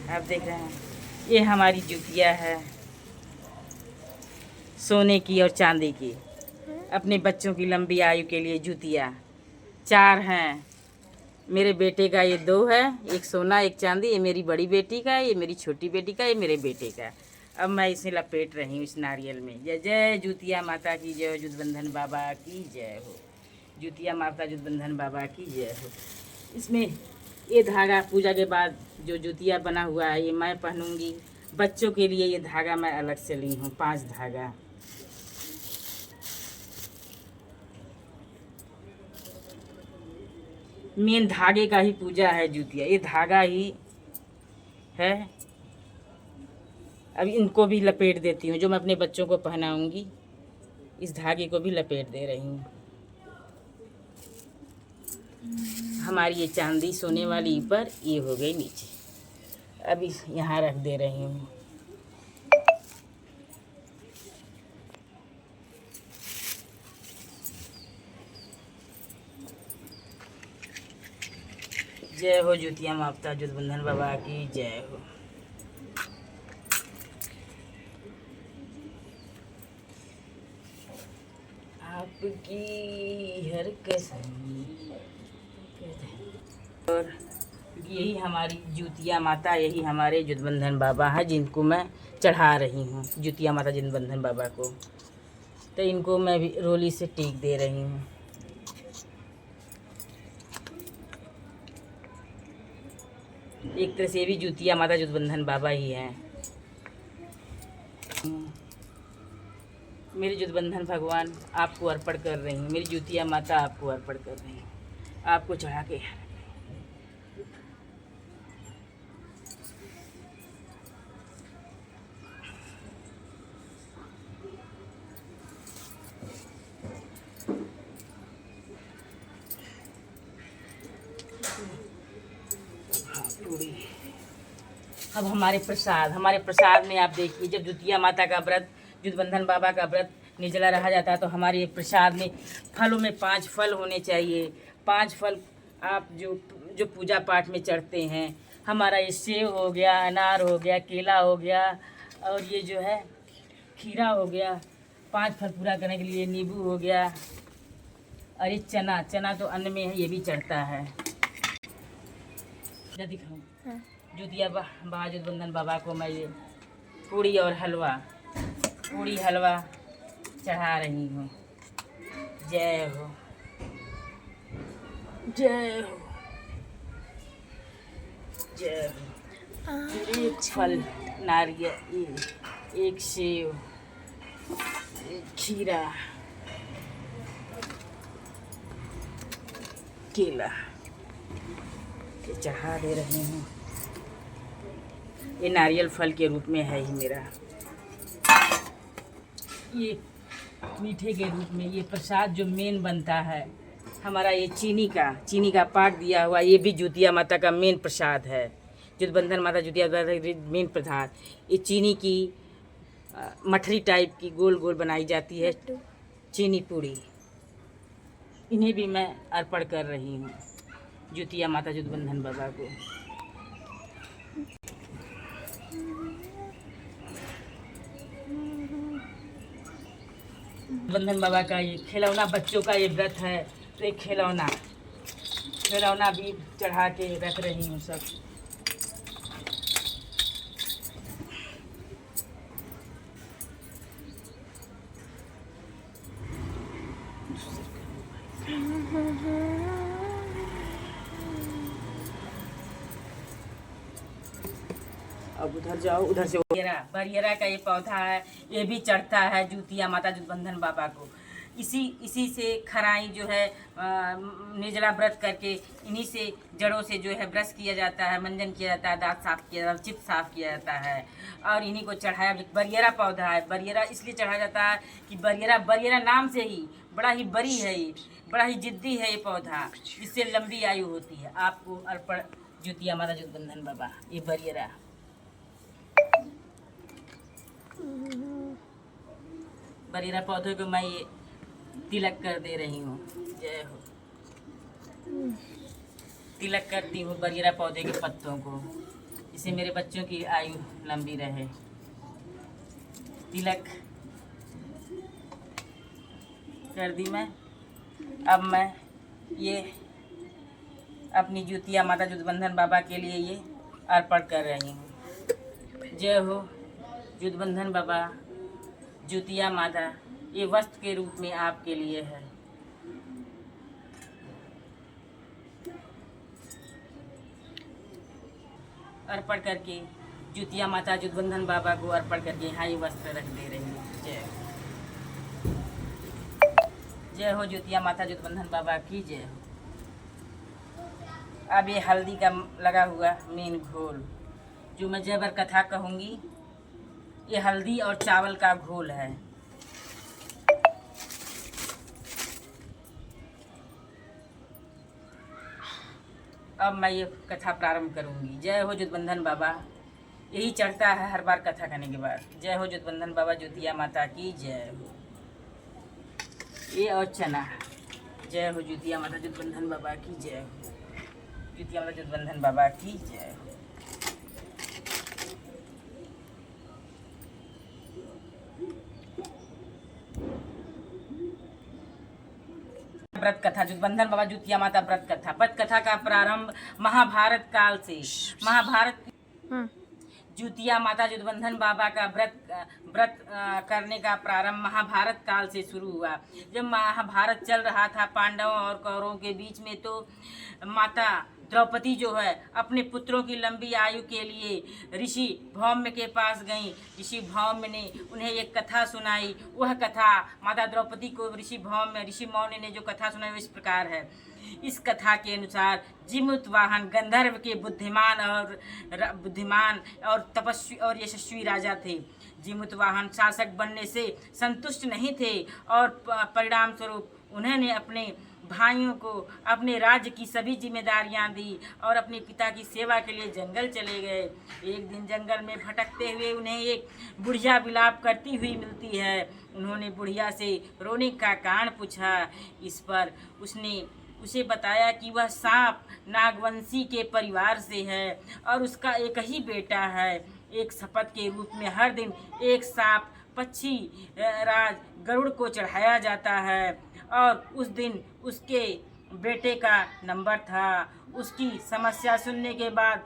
आप देख रहे हैं, ये हमारी जूतियाँ है सोने की और चांदी की। अपने बच्चों की लंबी आयु के लिए जूतियाँ 4 हैं। मेरे बेटे का ये 2 है, एक सोना एक चांदी। ये मेरी बड़ी बेटी का है, ये मेरी छोटी बेटी का, ये मेरे बेटे का। अब मैं इसे लपेट रही हूँ इस नारियल में। जय जय जूतिया माता की जय हो, जुटबंधन बाबा की जय हो। जूतिया माता जुटबंधन बाबा की जय हो। इसमें ये धागा पूजा के बाद जो जूतिया बना हुआ है ये मैं पहनूंगी। बच्चों के लिए ये धागा मैं अलग से ली हूँ, 5 धागा। मेन धागे का ही पूजा है जूतिया, ये धागा ही है। अब इनको भी लपेट देती हूँ, जो मैं अपने बच्चों को पहनाऊंगी इस धागे को भी लपेट दे रही हूँ। हमारी ये चांदी सोने वाली ऊपर, ये हो गई नीचे। अभी यहाँ रख दे रही हूँ। जय हो जूतिया माता जुटबंधन बाबा की जय हो। आपकी हर कसम। और यही हमारी जूतिया माता, यही हमारे जुटबंधन बाबा हैं जिनको मैं चढ़ा रही हूँ, जूतिया माता जुटबंधन बाबा को। तो इनको मैं भी रोली से टीक दे रही हूँ। एक तरह से ये भी जूतिया माता जुटबंधन बाबा ही हैं। मेरे जुटबंधन भगवान आपको अर्पण कर रही हूँ, मेरी जूतिया माता आपको अर्पण कर रही हूँ, आपको चढ़ा के। अब हमारे प्रसाद में आप देखिए, जब जूतिया माता का व्रत, जुटबंधन बाबा का व्रत निर्जला रहा जाता है तो हमारे प्रसाद में फलों में 5 फल होने चाहिए। 5 फल आप जो जो पूजा पाठ में चढ़ते हैं। हमारा ये सेव हो गया, अनार हो गया, केला हो गया और ये जो है खीरा हो गया। 5 फल पूरा करने के लिए नींबू हो गया। और ये चना तो अन्न में है, ये भी चढ़ता है। दिखाऊँ जूतिया बाबा जुटबंधन बाबा को मैं ये पूड़ी हलवा चढ़ा रही हूँ। जय हो जय हो जय हो। एक फल नारियल, एक सेव, एक खीरा, केला ये चढ़ा दे रही हूँ। ये नारियल फल के रूप में है ही मेरा। ये मीठे के रूप में ये प्रसाद जो मेन बनता है हमारा, ये चीनी का पाक दिया हुआ, ये भी जूतिया माता का मेन प्रसाद है। जुटबंधन माता जूतिया मेन प्रसाद, ये चीनी की मठरी टाइप की गोल गोल बनाई जाती है चीनी पूड़ी। इन्हें भी मैं अर्पण कर रही हूँ जूतिया माता जुटबंधन बाबा को। जुटबंधन बाबा का ये खिलौना, बच्चों का ये व्रत है तो एक खिलौना भी चढ़ा के रख रही हूँ सब। अब उधर जाओ, उधर से बरियरा का ये पौधा है, ये भी चढ़ता है जूतिया माता जुटबंधन बाबा को। इसी से खराई जो है निर्जला व्रत करके इन्हीं से जड़ों से जो है ब्रश किया जाता है, मंजन किया जाता है, दांत साफ किया जाता है, चित्त साफ किया जाता है और इन्हीं को चढ़ाया। बरियरा पौधा है, बरियरा इसलिए चढ़ाया जाता है कि बरियरा नाम से ही बड़ा ही बरी है, ये बड़ा ही जिद्दी है ये पौधा, जिससे लंबी आयु होती है। आपको अर्पण जूतिया माता जुटबंधन बाबा, ये बरियरा। बरियरा पौधे को मैं ये तिलक कर दे रही हूँ। जय हो। तिलक करती हूँ बरियरा पौधे के पत्तों को। इससे मेरे बच्चों की आयु लंबी रहे। तिलक कर दी मैं। अब मैं ये अपनी जुतिया माता जुटबंधन बाबा के लिए ये अर्पण कर रही हूँ। जय हो जुटबंधन बाबा, जुतिया माता, ये वस्त्र के रूप में आपके लिए है। अर्पण करके जुतिया माता जुटबंधन बाबा को अर्पण करके यहाँ ये वस्त्र रख दे रही हूँ। जय हो जुतिया माता जुटबंधन बाबा की जय हो। अब ये हल्दी का लगा हुआ मेन घोल जो मैं जबर कथा कहूँगी, ये हल्दी और चावल का घोल है। अब मैं ये कथा प्रारंभ करूँगी। जय हो जुटबंधन बाबा, यही चढ़ता है हर बार कथा करने के बाद। जय हो जुटबंधन बाबा, जुतिया माता की जय हो। ये और चना। जय हो जुतिया माता जुटबंधन बाबा की जय हो। जुतिया माता जुटबंधन बाबा की जय हो। व्रत कथा, जुटबंधन बाबा जुतिया माता व्रत कथा। व्रत कथा का प्रारंभ महाभारत काल से। महाभारत जुतिया माता जुटबंधन बाबा का व्रत करने का प्रारंभ महाभारत काल से शुरू हुआ। जब महाभारत चल रहा था पांडवों और कौरवों के बीच में, तो माता द्रौपदी जो है अपने पुत्रों की लंबी आयु के लिए ऋषि भौम्य के पास गईं। ऋषि भौम्य ने उन्हें एक कथा सुनाई। वह कथा माता द्रौपदी को ऋषि मौर्य ने जो कथा सुनाई वो इस प्रकार है। इस कथा के अनुसार जिमुतवाहन गंधर्व के बुद्धिमान और तपस्वी और यशस्वी राजा थे। जिमुतवाहन शासक बनने से संतुष्ट नहीं थे और परिणाम स्वरूप उन्होंने अपने भाइयों को अपने राज्य की सभी जिम्मेदारियां दी और अपने पिता की सेवा के लिए जंगल चले गए। एक दिन जंगल में भटकते हुए उन्हें एक बुढ़िया विलाप करती हुई मिलती है। उन्होंने बुढ़िया से रोने का कारण पूछा। इस पर उसने उसे बताया कि वह सांप नागवंशी के परिवार से है और उसका एक ही बेटा है। एक शपथ के रूप में हर दिन एक सांप पक्षी राज गरुड़ को चढ़ाया जाता है और उस दिन उसके बेटे का नंबर था। उसकी समस्या सुनने के बाद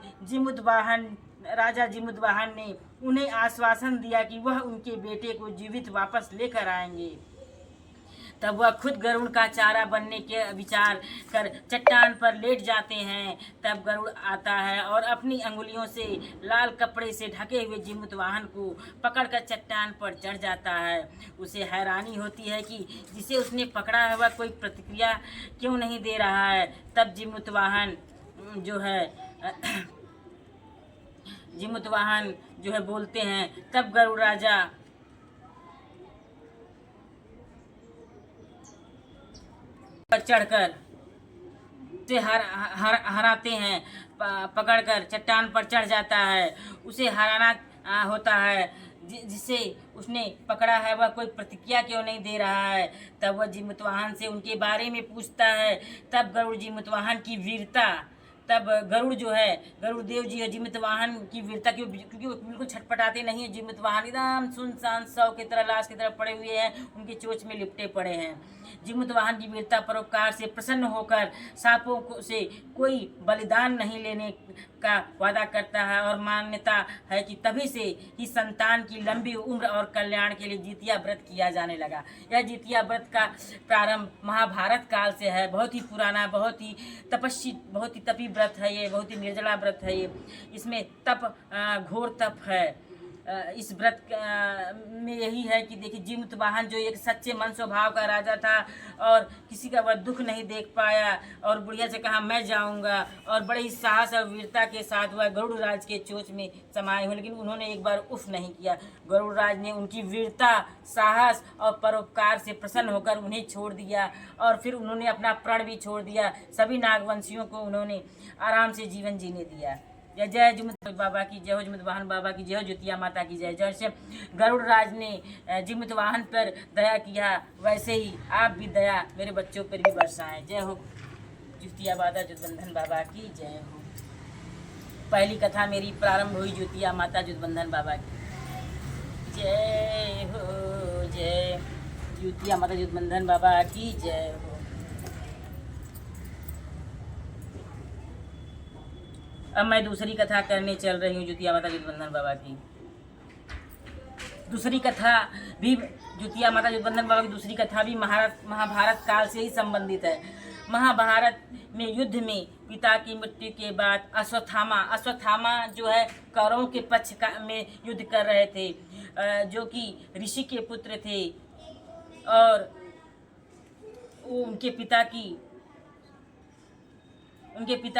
राजा जिमुतवाहन ने उन्हें आश्वासन दिया कि वह उनके बेटे को जीवित वापस लेकर आएंगे। तब वह खुद गरुड़ का चारा बनने के विचार कर चट्टान पर लेट जाते हैं। तब गरुड़ आता है और अपनी अंगुलियों से लाल कपड़े से ढके हुए जिमुतवाहन को पकड़कर चट्टान पर चढ़ जाता है। उसे हैरानी होती है कि जिसे उसने पकड़ा है वह कोई प्रतिक्रिया क्यों नहीं दे रहा है। तब जिमुतवाहन जो है बोलते हैं। तब गरुड़ राजा चढ़कर उसे हराते हैं। पकड़कर चट्टान पर चढ़ जाता है। उसे हराना होता है। जिसे उसने पकड़ा है वह कोई प्रतिक्रिया क्यों नहीं दे रहा है। तब वह जिमुतवाहन से उनके बारे में पूछता है। तब गरुड़ जिमुतवाहन की वीरता गरुड़ देव जी है जिमुतवाहन की वीरता क्योंकि वो बिल्कुल छटपटाते नहीं है। जिमुतवाहन एकदम सुनसान शव की तरह लाश की तरह पड़े हुए हैं, उनके चोंच में लिपटे पड़े हैं। जिमुतवाहन की वीरता परोपकार से प्रसन्न होकर सांपों से कोई बलिदान नहीं लेने का वादा करता है और मान्यता है कि तभी से ही संतान की लंबी उम्र और कल्याण के लिए जितिया व्रत किया जाने लगा। यह जितिया व्रत का प्रारंभ महाभारत काल से है। बहुत ही पुराना, बहुत ही तपी व्रत है ये, बहुत ही निर्जला व्रत है ये। इसमें घोर तप है। इस व्रत में यही है कि देखिए जिमुतवाहन जो एक सच्चे मन स्वभाव का राजा था और किसी का वह दुख नहीं देख पाया और बुढ़िया से कहा मैं जाऊंगा और बड़े ही साहस और वीरता के साथ वह गरुड़ राज के चोंच में समाये हुए, लेकिन उन्होंने एक बार उफ नहीं किया। गरुड़ राज ने उनकी वीरता, साहस और परोपकार से प्रसन्न होकर उन्हें छोड़ दिया और फिर उन्होंने अपना प्राण भी छोड़ दिया। सभी नागवंशियों को उन्होंने आराम से जीवन जीने दिया। जय जय जिमुतवाहन बाबा की जय हो, जिमुतवाहन बाबा की जय हो, जुतिया माता की जय। जैसे गरुड़ राज ने जिमुतवाहन पर दया किया वैसे ही आप भी दया मेरे बच्चों पर भी बरसाएं। जय हो जुतिया माता जुटबंधन बाबा की जय हो। पहली कथा मेरी प्रारंभ हुई ज्योतिया माता जुटबंधन बाबा की। जय हो जय ज्योतिया माता जुटबंधन बाबा की जय हो। अब मैं दूसरी कथा करने चल रही हूँ ज्योतिया माता जुटबंधन बाबा की। दूसरी कथा भी ज्योतिया माता जुटबंधन बाबा की दूसरी कथा भी महाभारत काल से ही संबंधित है। महाभारत में युद्ध में पिता की मृत्यु के बाद अश्वत्थामा जो है कौरवों के पक्ष में युद्ध कर रहे थे, जो कि ऋषि के पुत्र थे और उनके पिता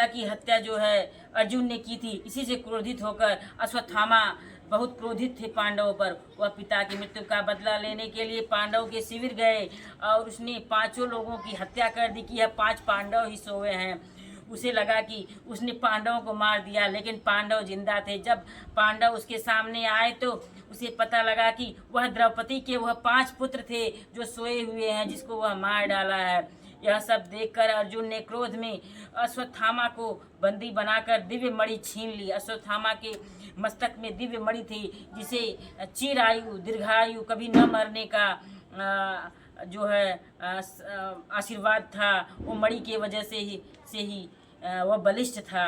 की हत्या जो है अर्जुन ने की थी। इसी से क्रोधित होकर अश्वत्थामा बहुत क्रोधित थे पांडवों पर। वह पिता की मृत्यु का बदला लेने के लिए पांडवों के शिविर गए और उसने 5 लोगों की हत्या कर दी कि यह 5 पांडव ही सोए हैं। उसे लगा कि उसने पांडवों को मार दिया, लेकिन पांडव जिंदा थे। जब पांडव उसके सामने आए तो उसे पता लगा कि वह द्रौपदी के वह 5 पुत्र थे जो सोए हुए हैं, जिसको वह मार डाला है। यह सब देखकर अर्जुन ने क्रोध में अश्वत्थामा को बंदी बनाकर दिव्य मणि छीन ली। अश्वत्थामा के मस्तक में दिव्य मणि थी, जिसे चिरायु दीर्घायु कभी न मरने का जो है आशीर्वाद था। वो मणि के वजह से ही वह बलिष्ठ था।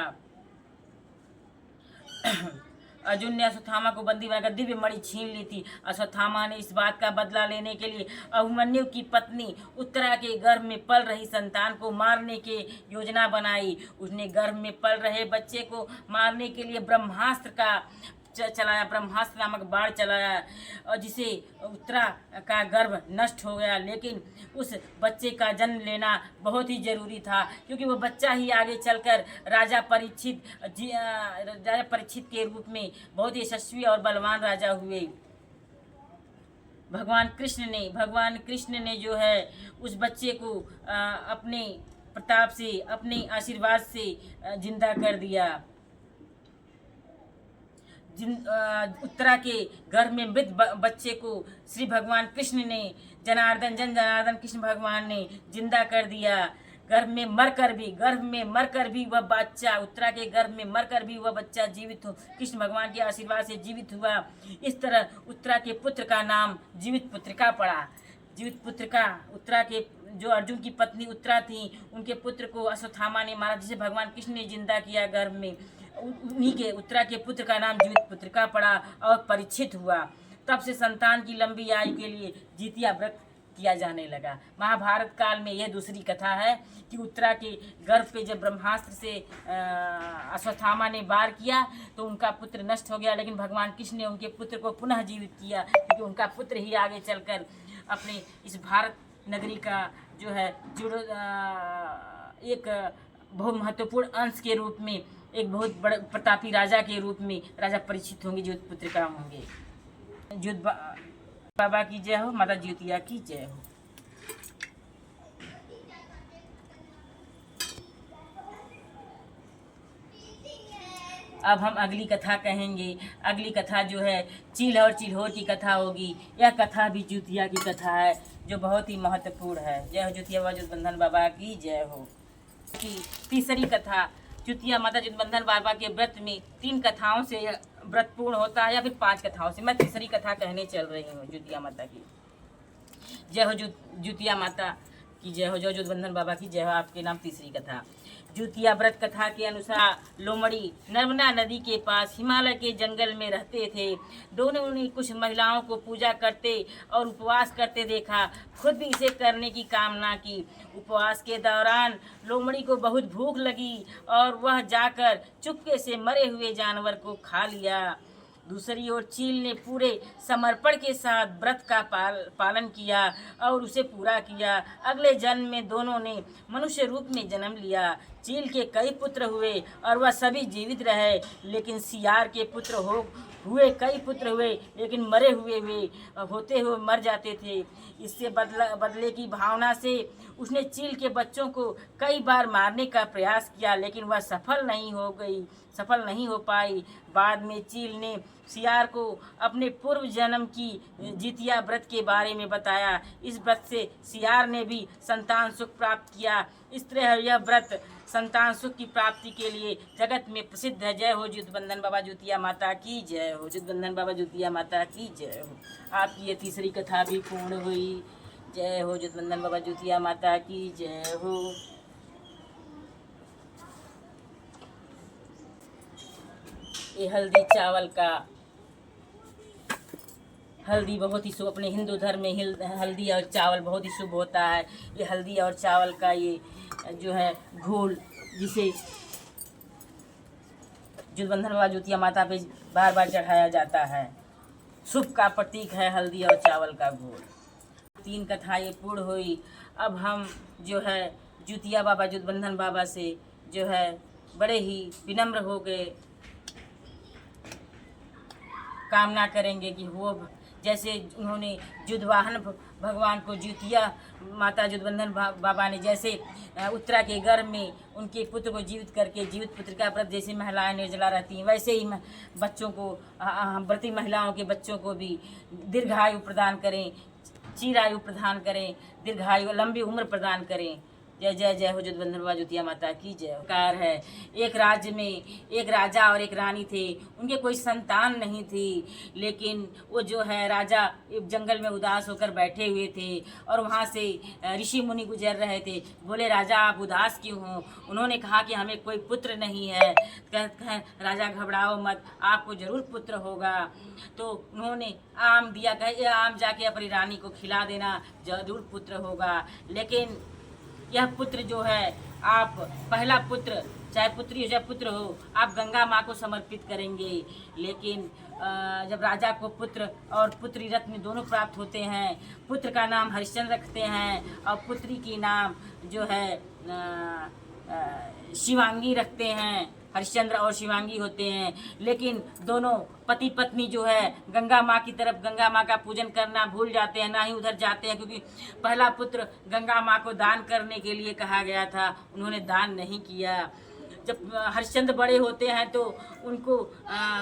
अर्जुन ने अश्वत्थामा को बंदी बनाकर दिव्य मणि छीन ली थी। अश्वत्थामा ने इस बात का बदला लेने के लिए अभिमन्यु की पत्नी उत्तरा के गर्भ में पल रही संतान को मारने की योजना बनाई। उसने गर्भ में पल रहे बच्चे को मारने के लिए ब्रह्मास्त्र नामक बाण चलाया, और जिसे उत्तरा का गर्भ नष्ट हो गया। लेकिन उस बच्चे का जन्म लेना बहुत ही जरूरी था, क्योंकि वह बच्चा ही आगे चलकर राजा परीक्षित के रूप में बहुत ही यशस्वी और बलवान राजा हुए। भगवान कृष्ण ने जो है उस बच्चे को अपने प्रताप से, अपने आशीर्वाद से जिंदा कर दिया। उत्तरा के गर्भ में मृत बच्चे को श्री भगवान कृष्ण ने जनार्दन कृष्ण भगवान ने जिंदा कर दिया। गर्भ में मरकर भी वह बच्चा, उत्तरा के गर्भ में मरकर भी वह बच्चा जीवित हो, कृष्ण भगवान के आशीर्वाद से जीवित हुआ। इस तरह उत्तरा के पुत्र का नाम जीवित पुत्रिका पड़ा। जीवित पुत्रिका, उत्तरा के जो अर्जुन की पत्नी उत्तरा थी, उनके पुत्र को अश्वत्थामा ने मारा, जिसे भगवान कृष्ण ने जिंदा किया गर्भ में। उन्हीं के उत्तरा के पुत्र का नाम जीवित पुत्रिका पड़ा और परीक्षित हुआ। तब से संतान की लंबी आयु के लिए जितिया व्रत किया जाने लगा। महाभारत काल में यह दूसरी कथा है कि उत्तरा के गर्भ पे जब ब्रह्मास्त्र से अश्वत्थामा ने वार किया तो उनका पुत्र नष्ट हो गया, लेकिन भगवान कृष्ण ने उनके पुत्र को पुनः जीवित किया, क्योंकि उनका पुत्र ही आगे चलकर अपने इस भारत नगरी का जो है एक बहुत महत्वपूर्ण अंश के रूप में, एक बहुत बड़े प्रतापी राजा के रूप में राजा परीक्षित होंगे, ज्योति पुत्रिका होंगे। ज्योति बाबा की जय हो, माता ज्योतिया की जय हो। अब हम अगली कथा कहेंगे। अगली कथा जो है चील और चिल्होर की कथा होगी। यह कथा भी ज्योतिया की कथा है, जो बहुत ही महत्वपूर्ण है। जय हो ज्योतिया बाबा जुटबंधन बाबा की जय हो। तीसरी कथा ज्योतिया माता जुटबंधन बाबा के व्रत में 3 कथाओं से व्रत पूर्ण होता है, या फिर 5 कथाओं से। मैं तीसरी कथा कहने चल रही हूँ ज्योतिया माता की। जय हो ज्योतिया माता की जय हो, जय जुटबंधन बाबा की जय हो। आपके नाम तीसरी कथा। ज्योतिया व्रत कथा के अनुसार लोमड़ी नर्मदा नदी के पास हिमालय के जंगल में रहते थे। दोनों ने कुछ महिलाओं को पूजा करते और उपवास करते देखा, खुद भी इसे करने की कामना की। उपवास के दौरान लोमड़ी को बहुत भूख लगी और वह जाकर चुपके से मरे हुए जानवर को खा लिया। दूसरी ओर चील ने पूरे समर्पण के साथ व्रत का पालन किया और उसे पूरा किया। अगले जन्म में दोनों ने मनुष्य रूप में जन्म लिया। चील के कई पुत्र हुए और वह सभी जीवित रहे, लेकिन सियार के कई पुत्र हुए, लेकिन मरे हुए होते हुए मर जाते थे। इससे बदले की भावना से उसने चील के बच्चों को कई बार मारने का प्रयास किया, लेकिन वह सफल नहीं हो पाई। बाद में चील ने सियार को अपने पूर्व जन्म की जितिया व्रत के बारे में बताया। इस व्रत से सियार ने भी संतान सुख प्राप्त किया। इस तरह यह व्रत संतान सुख की प्राप्ति के लिए जगत में प्रसिद्ध है। जय हो जुतबंधन बाबा जुतिया माता की जय हो। जुतबंधन बाबा जुतिया माता की जय हो। आपकी ये तीसरी कथा भी पूर्ण हुई। जय हो जुतबंधन बाबा जुतिया माता की जय हो। ये हल्दी चावल का, हल्दी बहुत ही शुभ, अपने हिंदू धर्म में हल्दी और चावल बहुत ही शुभ होता है। ये हल्दी और चावल का ये जो है घोल, जिसे जुतबंधन बाबा जुतिया माता पे बार बार चढ़ाया जाता है, शुभ का प्रतीक है हल्दी और चावल का घोल। 3 कथा ये पूर्ण हुई। अब हम जो है जुतिया बाबा जुतबंधन बाबा से जो है बड़े ही विनम्र हो गए कामना करेंगे कि वो जैसे उन्होंने जुतवाहन भगवान को जुतिया माता जुतबंधन बाबा ने जैसे उत्तरा के गर्भ में उनके पुत्र को जीवित करके जीवित पुत्र का व्रत जैसे महिलाएं निर्जला रहती हैं, वैसे ही बच्चों को, व्रती महिलाओं के बच्चों को भी दीर्घायु प्रदान करें, चिरायु प्रदान करें, दीर्घायु लंबी उम्र प्रदान करें। जय जय जय हो जुतबंधन बाबा जुतिया माता की जय। कार है, एक राज्य में एक राजा और एक रानी थे। उनके कोई संतान नहीं थी, लेकिन वो जो है राजा जंगल में उदास होकर बैठे हुए थे और वहाँ से ऋषि मुनि गुजर रहे थे। बोले राजा आप उदास क्यों हो? उन्होंने कहा कि हमें कोई पुत्र नहीं है। कहते हैं राजा घबराओ मत, आपको जरूर पुत्र होगा। तो उन्होंने आम दिया, कहे आम जाके अपनी रानी को खिला देना, जरूर पुत्र होगा। लेकिन यह पुत्र जो है, आप पहला पुत्र, चाहे पुत्री हो चाहे पुत्र हो, आप गंगा माँ को समर्पित करेंगे। लेकिन जब राजा को पुत्र और पुत्री रत्न दोनों प्राप्त होते हैं, पुत्र का नाम हरिश्चंद्र रखते हैं और पुत्री की नाम जो है शिवांगी रखते हैं। हरिश्चंद्र और शिवांगी होते हैं। लेकिन दोनों पति पत्नी जो है गंगा माँ की तरफ, गंगा माँ का पूजन करना भूल जाते हैं, ना ही उधर जाते हैं, क्योंकि पहला पुत्र गंगा माँ को दान करने के लिए कहा गया था, उन्होंने दान नहीं किया। जब हरिश्चंद्र बड़े होते हैं तो उनको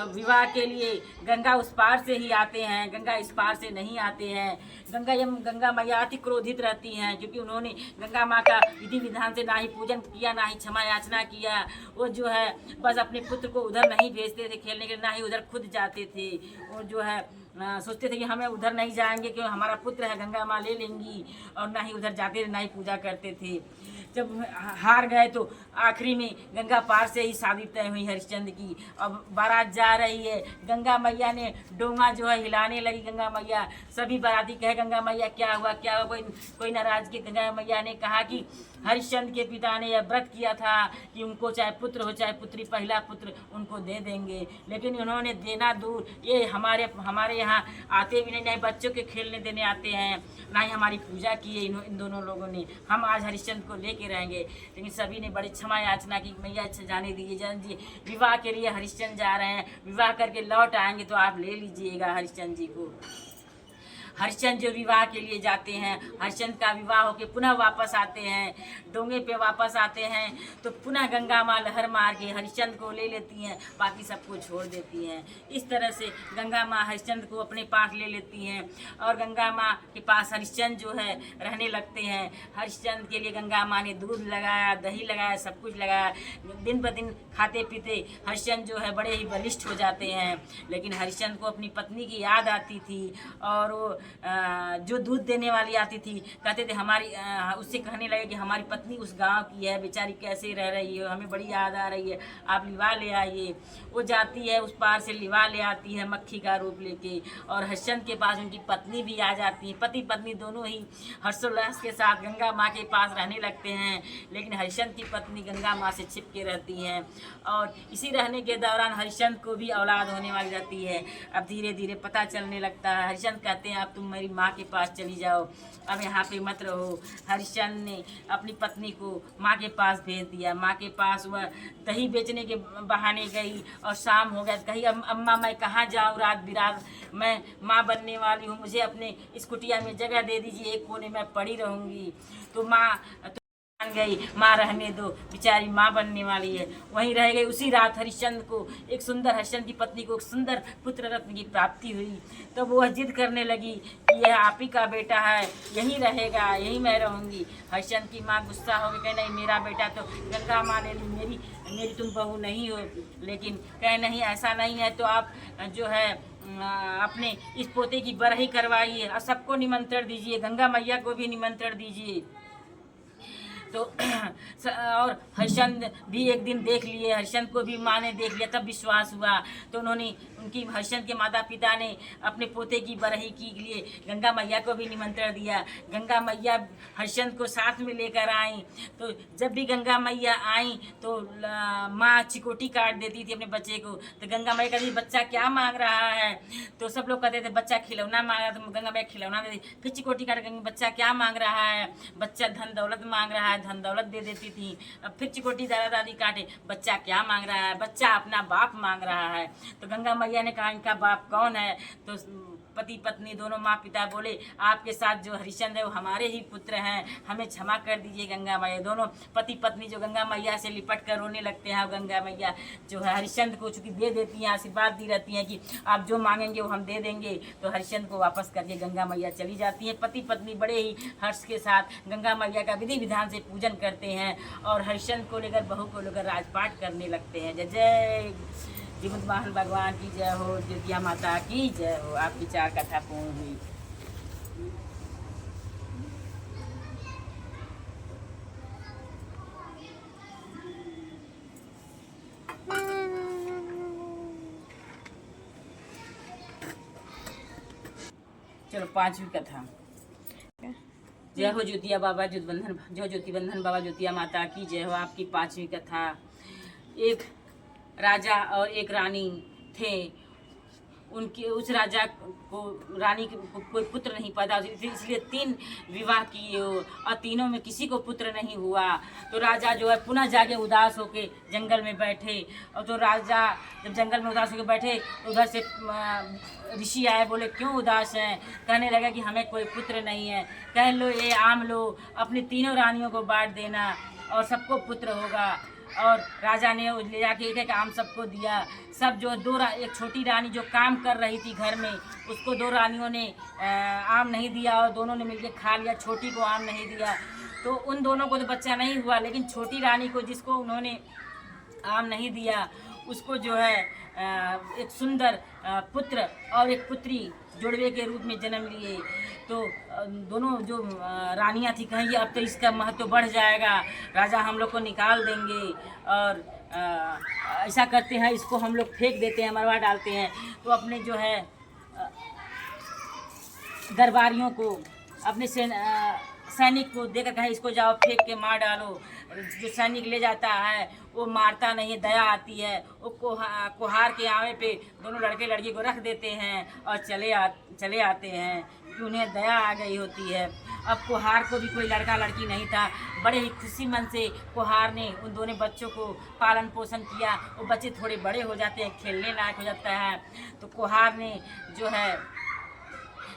विवाह के लिए गंगा उस पार से ही आते हैं, गंगा इस पार से नहीं आते हैं। गंगा मैया अति क्रोधित रहती हैं, क्योंकि उन्होंने गंगा माँ का विधि विधान से ना ही पूजन किया, ना ही क्षमा याचना किया। वो जो है बस अपने पुत्र को उधर नहीं भेजते थे खेलने के लिए, ना ही उधर खुद जाते थे। वो जो है सोचते थे कि हमें उधर नहीं जाएंगे, क्योंकि हमारा पुत्र है, गंगा माँ ले लेंगी, और ना ही उधर जाते थे, ना ही पूजा करते थे। जब हार गए तो आखिरी में गंगा पार से ही शादी तय हुई हरिश्चंद्र की। अब बारात जा रही है, गंगा मैया ने डोंगा जो है हिलाने लगी। गंगा मैया, सभी बाराती कहे गंगा मैया क्या हुआ क्या हुआ, कोई नाराज के गंगा मैया ने कहा कि हरिश्चंद्र के पिता ने यह व्रत किया था कि उनको चाहे पुत्र हो चाहे पुत्री, पहला पुत्र उनको दे देंगे। लेकिन उन्होंने देना दूर, ये हमारे यहाँ आते भी नहीं बच्चों के खेलने देने आते हैं, ना ही हमारी पूजा की है इन दोनों लोगों ने। हम आज हरिश्चंद्र को लेके रहेंगे। लेकिन सभी ने बड़ी क्षमा याचना की, मैया अच्छा जाने दीजिए, जान जी विवाह के लिए हरिश्चंद्र जा रहे हैं, विवाह करके लौट आएंगे तो आप ले लीजिएगा हरिश्चंद्र जी को। हरिश्चंद्र जो विवाह के लिए जाते हैं, हरिश्चंद्र का विवाह होकर पुनः वापस आते हैं, डोंगे पे वापस आते हैं, तो पुनः गंगा माँ लहर मार के हरिश्चंद्र को ले लेती हैं, बाकी सबको छोड़ देती हैं। इस तरह से गंगा माँ हरिश्चंद्र को अपने पास ले लेती हैं और गंगा माँ के पास हरिश्चंद्र जो है रहने लगते हैं। हरिश्चंद्र के लिए गंगा माँ ने दूध लगाया, दही लगाया, सब कुछ लगाया। दिन ब दिन खाते पीते हरिश्चंद्र जो है बड़े ही बलिष्ठ हो जाते हैं। लेकिन हरिश्चंद्र को अपनी पत्नी की याद आती थी, और वो जो दूध देने वाली आती थी, कहते थे उससे कहने लगे कि हमारी पत्नी उस गांव की है, बेचारी कैसे रह रही है, हमें बड़ी याद आ रही है, आप लिवा ले आइए। वो जाती है उस पार से, लिवा ले आती है मक्खी का रूप लेके, और हरिश्चंद्र के पास उनकी पत्नी भी आ जाती है। पति पत्नी दोनों ही हर्षोल्लास के साथ गंगा माँ के पास रहने लगते हैं। लेकिन हरिश्चंद्र की पत्नी गंगा माँ से छिप के रहती हैं, और इसी रहने के दौरान हरिश्चंद्र को भी औलाद होने वाली रहती है। अब धीरे धीरे पता चलने लगता है। हरिश्चंद्र कहते हैं अब तुम मेरी माँ के पास चली जाओ, अब यहाँ पे मत रहो। हरिश्चंद्र ने अपनी पत्नी को माँ के पास भेज दिया। माँ के पास वह दही बेचने के बहाने गई, और शाम हो गया, कही अम्मा मैं कहाँ जाऊँ रात बिरात, मैं माँ बनने वाली हूँ, मुझे अपने इस कुटिया में जगह दे दीजिए, एक कोने में पड़ी रहूँगी। तो माँ मान गई, माँ रहने दो, बेचारी माँ बनने वाली है। वहीं रह गई। उसी रात हरिश्चंद्र को एक सुंदर, हरिश्चंद्र की पत्नी को एक सुंदर पुत्र रत्न की प्राप्ति हुई। तो वो जिद करने लगी कि यह आप ही का बेटा है, यहीं रहेगा, यहीं मैं रहूँगी। हरिश्चंद्र की माँ गुस्सा हो गई, कहे नहीं, मेरा बेटा तो गंगा माँ ले ली, मेरी मेरी तुम बहू नहीं हो। लेकिन कहे नहीं, ऐसा नहीं है तो आप जो है अपने इस पोते की बरही करवाइए और सबको निमंत्रण दीजिए, गंगा मैया को भी निमंत्रण दीजिए। तो और हरिश्चंद्र भी एक दिन देख लिए, हरिश्चंद्र को भी माँ ने देख लिया, तब विश्वास हुआ। तो उन्होंने उनकी हरिश्चंद्र के माता पिता ने अपने पोते की बरही के लिए गंगा मैया को भी निमंत्रण दिया। गंगा मैया हरिश्चंद्र को साथ में लेकर आई। तो जब भी गंगा मैया आई तो माँ चिकोटी काट देती थी अपने बच्चे को। तो गंगा मैया कहती, बच्चा क्या मांग रहा है? तो सब लोग कहते थे बच्चा खिलौना मांग रहा। तो गंगा मैया खिलौना दे दी। फिर चिकोटी काट के बच्चा क्या मांग रहा है? बच्चा धन दौलत मांग रहा है, धन दौलत दे देती थी। अब फिर चिकोटी दादा दादी काटे, बच्चा क्या मांग रहा है? बच्चा अपना बाप मांग रहा है। तो गंगा मैया ने कहा, इनका बाप कौन है? तो पति पत्नी दोनों माँ पिता बोले, आपके साथ जो हरिश्चंद्र है वो हमारे ही पुत्र हैं, हमें क्षमा कर दीजिए गंगा मैया। दोनों पति पत्नी जो गंगा मैया से लिपट कर रोने लगते हैं। गंगा मैया जो है हरिश्चंद्र को चूंकि दे देती हैं, आशीर्वाद दी रहती हैं कि आप जो मांगेंगे वो हम दे देंगे। तो हरिश्चंद्र को वापस करके गंगा मैया चली जाती हैं। पति पत्नी बड़े ही हर्ष के साथ गंगा मैया का विधि विधान से पूजन करते हैं और हरिश्चंद्र को लेकर, बहू को लेकर राजपाट करने लगते हैं। जय जय जीवंत वाहन भगवान की जय हो, दुर्गा माता की जय हो। आपकी 4 कथा पूर्ण हुई। चलो 5वीं कथा। जय हो ज्योतिया बाबा ज्योतिबंधन, जो ज्योतिबंधन बाबा ज्योतिया माता की जय हो। आपकी 5वीं कथा। एक राजा और एक रानी थे। उनके उस राजा को, रानी को कोई पुत्र नहीं पैदा, इसलिए 3 विवाह किए और तीनों में किसी को पुत्र नहीं हुआ। तो राजा जो है पुनः जाके उदास होके जंगल में बैठे। और तो राजा जब जंगल में उदास होके बैठे तो उधर से ऋषि आए, बोले क्यों उदास हैं? कहने लगा कि हमें कोई पुत्र नहीं है। कह लो ये आम लो, अपनी तीनों रानियों को बांट देना और सबको पुत्र होगा। और राजा ने ले जाके एक एक आम सबको दिया। सब जो एक छोटी रानी जो काम कर रही थी घर में, उसको 2 रानियों ने आम नहीं दिया और दोनों ने मिलकर खा लिया। छोटी को आम नहीं दिया। तो उन दोनों को तो बच्चा नहीं हुआ, लेकिन छोटी रानी को, जिसको उन्होंने आम नहीं दिया, उसको जो है एक सुंदर पुत्र और एक पुत्री जुड़वे के रूप में जन्म लिए। तो दोनों जो रानियां थी कहेंगी अब तो इसका महत्व बढ़ जाएगा, राजा हम लोग को निकाल देंगे और ऐसा करते हैं, इसको हम लोग फेंक देते हैं, मरवा डालते हैं। तो अपने जो है दरबारियों को, अपने सैनिक को देकर कहे इसको जाओ फेंक के मार डालो। जो सैनिक ले जाता है वो मारता नहीं, दया आती है। वो कोहार के आवे पे दोनों लड़के लड़की को रख देते हैं और चले आते हैं, क्योंकि उन्हें दया आ गई होती है। अब कोहार को भी कोई लड़का लड़की नहीं था। बड़े ही खुशी मन से कोहार ने उन दोनों बच्चों को पालन पोषण किया। वो बच्चे थोड़े बड़े हो जाते हैं, खेलने लायक हो जाता है। तो कोहार ने जो है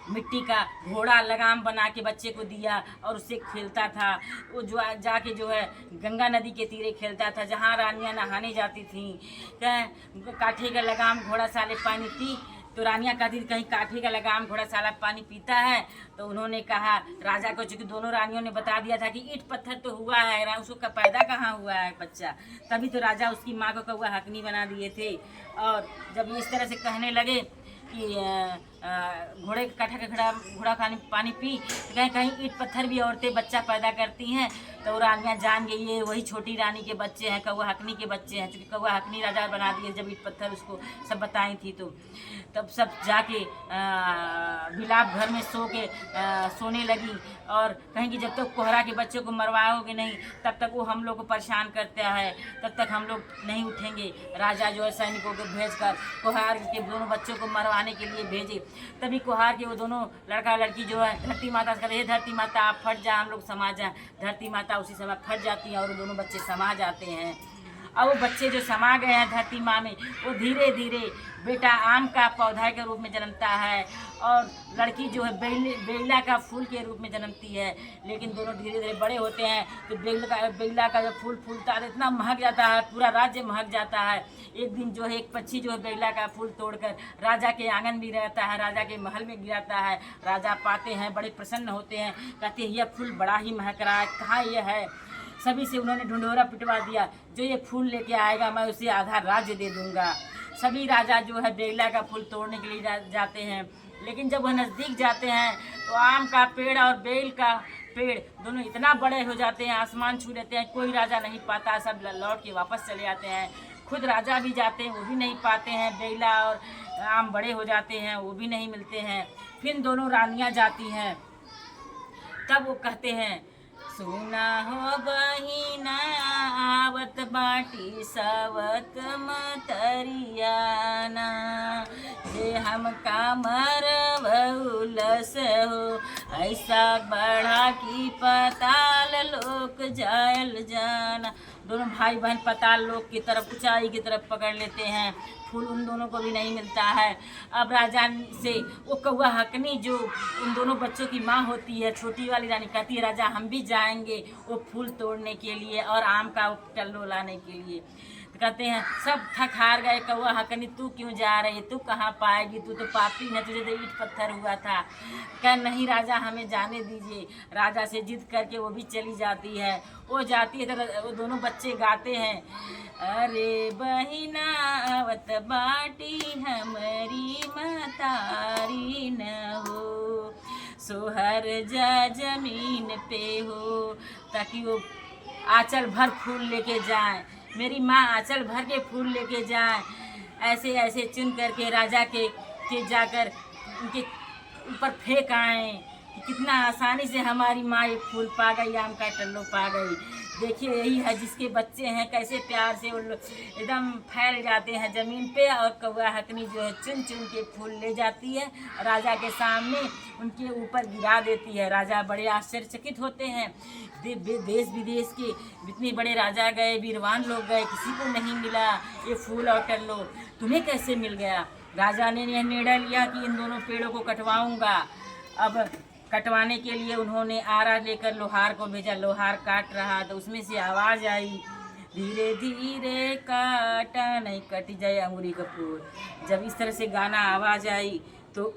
मिट्टी का घोड़ा लगाम बना के बच्चे को दिया और उससे खेलता था। वो जो जाके जो है गंगा नदी के तीरे खेलता था, जहाँ रानियां नहाने जाती थीं। काठे का लगाम घोड़ा साले पानी पी। तो रानियां कहती थी कहीं काठे का लगाम घोड़ा साला पानी पीता है। तो उन्होंने कहा राजा को, चूँकि दोनों रानियों ने बता दिया था कि ईंट पत्थर तो हुआ है, उसको पैदा कहाँ हुआ है बच्चा, तभी तो राजा उसकी माँ को कौवा हकनी बना दिए थे। और जब इस तरह से कहने लगे कि घोड़े काठा का घोड़ा पानी पी, तो कहीं कहीं ईंट पत्थर भी औरतें बच्चा पैदा करती हैं। तो रानियाँ जान गई ये वही छोटी रानी के बच्चे हैं, कौवा हकनी के बच्चे हैं, क्योंकि कौवा हकनी राजा बना दिए जब ईंट पत्थर उसको सब बताई थी। तो तब सब जाके बिलाप घर में सोने लगी और कहेंगी जब तक कोहरा के बच्चों को मरवाओगे नहीं तब तक वो हम लोग को परेशान करता है, तब तक हम लोग नहीं उठेंगे। राजा जो है सैनिकों को भेजकर कोहार के दोनों बच्चों को मरवाने के लिए भेजे। तभी कोहार के वो दोनों लड़का लड़की जो है धरती माता से कहते हे धरती माता आप फट जा, हम लोग समा जाए। धरती माता उसी समय फट जाती है और वो दोनों बच्चे समा जाते हैं। और वो बच्चे जो समा गए हैं धरती माँ में, वो धीरे धीरे बेटा आम का पौधा के रूप में जन्मता है और लड़की जो है बेला का फूल के रूप में जन्मती है। लेकिन दोनों धीरे धीरे बड़े होते हैं तो बेला का जब फूल फूलता है इतना महक जाता है, पूरा राज्य महक जाता है। एक दिन जो है एक पक्षी जो है बेला का फूल तोड़कर राजा के आंगन में रहता है, राजा के महल में गिराता है। राजा पाते हैं, बड़े प्रसन्न होते हैं, कहते हैं यह फूल बड़ा ही महक रहा है, कहाँ यह है। सभी से उन्होंने ढिंढोरा पिटवा दिया, जो ये फूल लेके आएगा मैं उसे आधा राज्य दे दूंगा। सभी राजा जो है बेला का फूल तोड़ने के लिए जाते हैं, लेकिन जब वह नज़दीक जाते हैं तो आम का पेड़ और बेल का पेड़ दोनों इतना बड़े हो जाते हैं, आसमान छू लेते हैं, कोई राजा नहीं पाता, सब लौट के वापस चले आते हैं। खुद राजा भी जाते हैं, वो भी नहीं पाते हैं, बेला और आम बड़े हो जाते हैं, वो भी नहीं मिलते हैं। फिर दोनों रानियां जाती हैं, तब वो कहते हैं सुना हो बहिना आवत बाटी सवत मतरियाना, जे हम कामर बहुलस हो ऐसा बढ़ा की पताल लोक जायल जाना। दोनों भाई बहन पताल लोक की तरफ, ऊंचाई की तरफ पकड़ लेते हैं, फूल उन दोनों को भी नहीं मिलता है। अब राजा से वो कौआ हकनी जो उन दोनों बच्चों की माँ होती है, छोटी वाली रानी कहती है राजा हम भी जाएंगे वो फूल तोड़ने के लिए और आम का टल्लो लाने के लिए। तो कहते हैं सब थक हार गए, कौआ हकनी तू क्यों जा रही, तू कहाँ पाएगी, तू तो पापी न, तुझे तो ईंट पत्थर हुआ था। कह नहीं राजा हमें जाने दीजिए। राजा से जिद करके वो भी चली जाती है। वो जाती है तो वो दोनों बच्चे गाते हैं अरे बहिना आवत बाटी हमारी मतारी न हो, सोहर जा जमीन पे हो, ताकि वो आंचल भर फूल लेके जाए, मेरी माँ आंचल भर के फूल लेके जाए। ऐसे ऐसे चुन करके राजा के जाकर उनके ऊपर फेंक आए कि कितना आसानी से हमारी माँ एक फूल पा गई, आम का टल्लो पा गई। देखिए यही है जिसके बच्चे हैं कैसे प्यार से वो एकदम फैल जाते हैं ज़मीन पे, और कौआ हकनी जो है चुन चुन के फूल ले जाती है, राजा के सामने उनके ऊपर गिरा देती है। राजा बड़े आश्चर्यचकित होते हैं, देश विदेश के जितने बड़े राजा गए, वीरवान लोग गए, किसी को नहीं मिला ये फूल और टल्लो, तुम्हें कैसे मिल गया। राजा ने यह निर्णय लिया कि इन दोनों पेड़ों को कटवाऊंगा। अब कटवाने के लिए उन्होंने आरा लेकर लोहार को भेजा। लोहार काट रहा तो उसमें से आवाज़ आई धीरे धीरे काटा नहीं कट जाए अंगुरी का फूल। जब इस तरह से गाना आवाज़ आई तो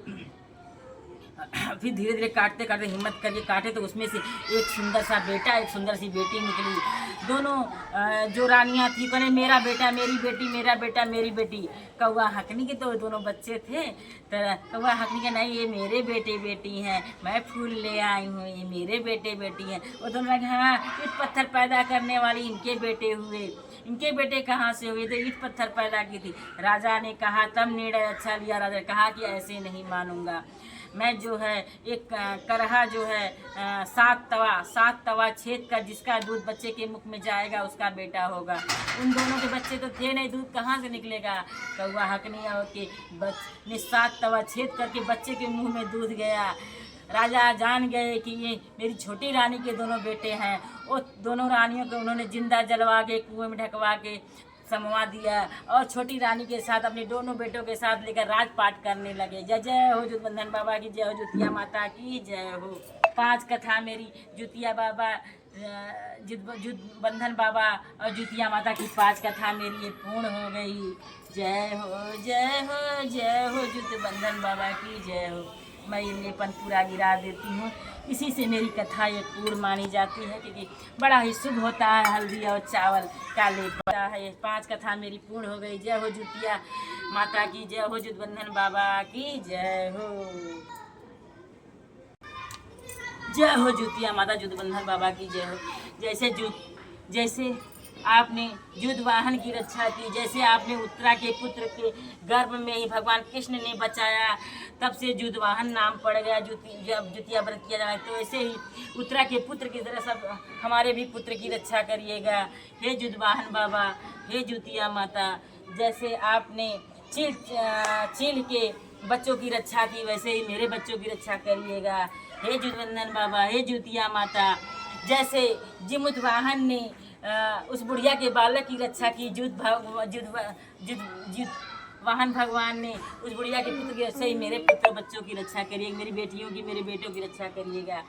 फिर धीरे धीरे काटते काटते हिम्मत करके काटे तो उसमें से एक सुंदर सा बेटा, एक सुंदर सी बेटी निकली। दोनों जो रानियां थी कहने मेरा बेटा मेरी बेटी, मेरा बेटा मेरी बेटी। कौआ हकनी के तो दोनों बच्चे थे, तो कौआ हकनी के नहीं ये मेरे बेटे बेटी हैं, मैं फूल ले आई हूँ, ये मेरे बेटे बेटी हैं। वो दोनों लगे हाँ ईंट पत्थर पैदा करने वाली इनके बेटे हुए, इनके बेटे कहाँ से हुए, तो ईंट पत्थर पैदा की थी। राजा ने कहा, तब निर्णय अच्छा लिया राजा ने कहा कि ऐसे नहीं मानूंगा मैं, जो है एक करहा जो है 7 तवा छेद कर जिसका दूध बच्चे के मुख में जाएगा उसका बेटा होगा। उन दोनों के बच्चे तो थे नहीं, दूध कहाँ से निकलेगा। कौआ हकनी और के ने 7 तवा छेद करके बच्चे के मुंह में दूध गया। राजा जान गए कि ये मेरी छोटी रानी के दोनों बेटे हैं। वो दोनों रानियों को उन्होंने जिंदा जलवा के कुएं में ढकवा के समवा दिया और छोटी रानी के साथ अपने दोनों बेटों के साथ लेकर राजपाट करने लगे। जय जय हो जुतबंधन बाबा की जय हो, जुतिया माता की जय हो। 5 कथा मेरी जुतिया बाबा, जुतबंधन बाबा और जुतिया माता की 5 कथा मेरी ये पूर्ण हो गई। जय हो जय हो जय हो, जुतबंधन बाबा की जय हो। मैं ये लेपन पूरा गिरा देती हूँ, इसी से मेरी कथा ये पूर्ण मानी जाती है क्योंकि बड़ा ही शुभ होता है हल्दी और चावल का लेपन है। ये 5 कथा मेरी पूर्ण हो गई। जय हो जुतिया माता की जय हो, जुतबंधन बाबा की जय हो। जय हो जुतिया माता, जुतबंधन बाबा की जय हो। जैसे आपने जुतवाहन की रक्षा की, जैसे आपने उत्तरा के पुत्र के गर्भ में ही भगवान कृष्ण ने बचाया, तब से जुतवाहन नाम पड़ गया। जब जुतिया व्रत किया जाए तो ऐसे ही उत्तरा के पुत्र की तरह सब हमारे भी पुत्र की रक्षा करिएगा। हे जुतवाहन बाबा, हे जुतिया माता, जैसे आपने चील के बच्चों की रक्षा की वैसे ही मेरे बच्चों की रक्षा करिएगा। हे जुतबंधन बाबा, हे जुतिया माता, जैसे जिमुतवाहन ने उस बुढ़िया के बालक की रक्षा की। जुद वाहन भगवान ने उस बुढ़िया के पुत्र की, सही मेरे पुत्र बच्चों की रक्षा करिए, मेरी बेटियों की, मेरे बेटों की रक्षा करिएगा।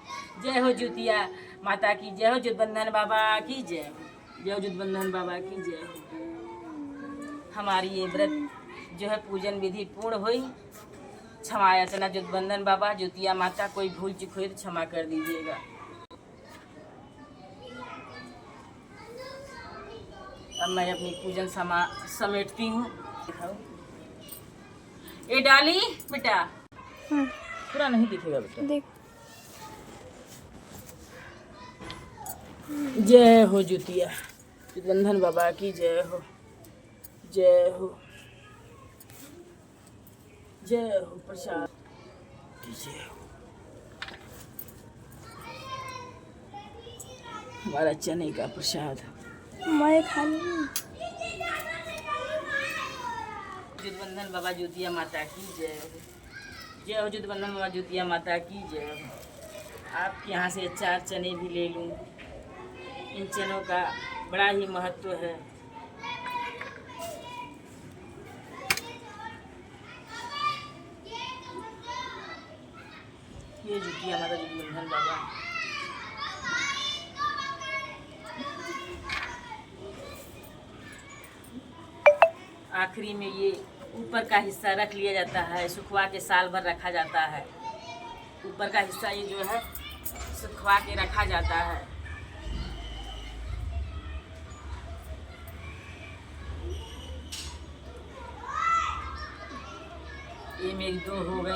जय हो जुतिया माता की जय हो, जुटबंधन बाबा की जय हो, जय हो जुटबंधन बाबा की जय हो। हमारी ये व्रत जो है पूजन विधि पूर्ण हुई। क्षमा याचना जुटबंधन बाबा, जुतिया माता, कोई भूल चूक हुई तो क्षमा कर दीजिएगा। अब मैं अपनी पूजन समेटती हूँ। ए डाली बेटा, पूरा नहीं दिखेगा बेटा। देख जय हो जुतिया जुटबंधन बाबा की जय हो, जय हो, जय हो, प्रसाद की जय हो। हमारा चने का प्रसाद मैं खा लूँ। जुटबंधन बाबा जुतिया माता की जय हो, जय हो जुटबंधन बाबा जुतिया माता की जय हो। आपके यहाँ से 4 चने भी ले लूँ। इन चनों का बड़ा ही महत्व है। ये जुतिया माता जुटबंधन बाबा। आखिरी में ये ऊपर का हिस्सा रख लिया जाता है, सुखवा के साल भर रखा जाता है। ऊपर का हिस्सा ये जो है सुखवा के रखा जाता है। ये मेरी 2 हो गई,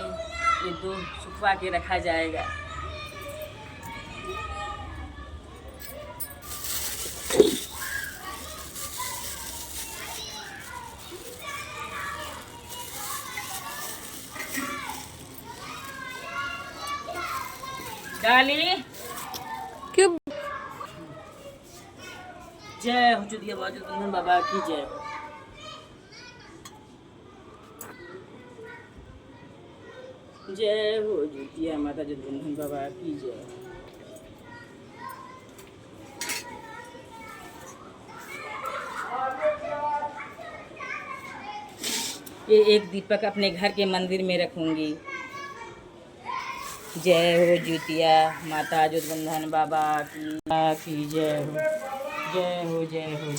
ये 2 सुखवा के रखा जाएगा। डाली क्यों? जय हो जुतिया बाबा जुटबंधन बाबा की जय हो। जय हो जुतिया माता जुटबंधन बाबा की जय हो। ये एक दीपक अपने घर के मंदिर में रखूंगी। जय हो जुतिया माता जुटबंधन बाबा की जय हो, जय हो, जय हो।